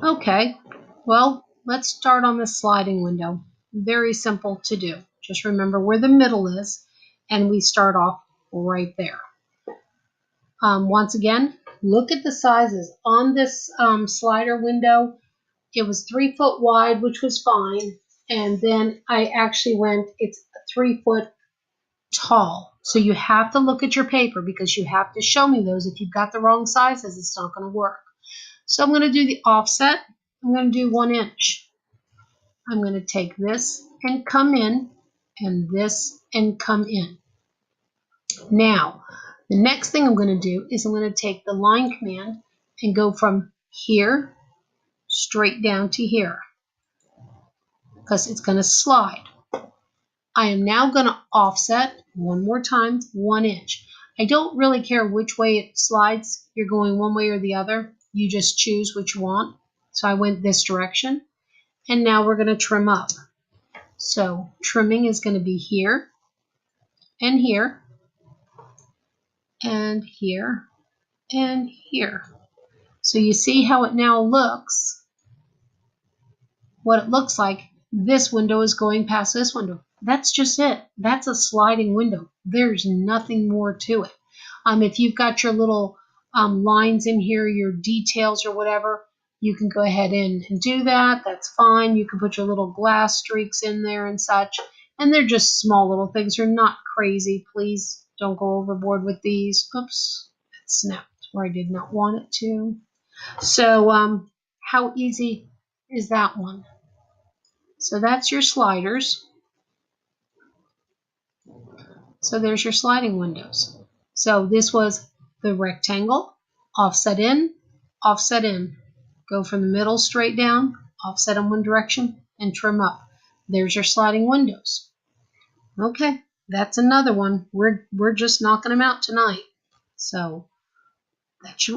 Okay, well, let's start on the sliding window. Very simple to do. Just remember where the middle is, and we start off right there. Once again, look at the sizes. On this slider window, it was 3 foot wide, which was fine. And then I actually went, it's 3 foot tall. So you have to look at your paper because you have to show me those. If you've got the wrong sizes, it's not going to work. So I'm going to do the offset. I'm going to do 1 inch. I'm going to take this and come in, and this and come in. Now, the next thing I'm going to do is I'm going to take the line command and go from here straight down to here because it's going to slide. I am now going to offset one more time, 1 inch. I don't really care which way it slides. You're going one way or the other. You just choose which you want. So I went this direction. And now we're going to trim up. So trimming is going to be here and here and here and here. So you see how it now looks, what it looks like. This window is going past this window. That's just it. That's a sliding window. There's nothing more to it. If you've got your little lines in here, your details or whatever, you can go ahead and do that. That's fine. You can put your little glass streaks in there and such. And they're just small little things. They're not crazy. Please don't go overboard with these. Oops, it snapped where I did not want it to. So how easy is that one? So that's your sliders. So there's your sliding windows. So this was the rectangle, offset in, offset in. Go from the middle straight down, offset in one direction, and trim up. There's your sliding windows. Okay, that's another one. We're just knocking them out tonight. So that should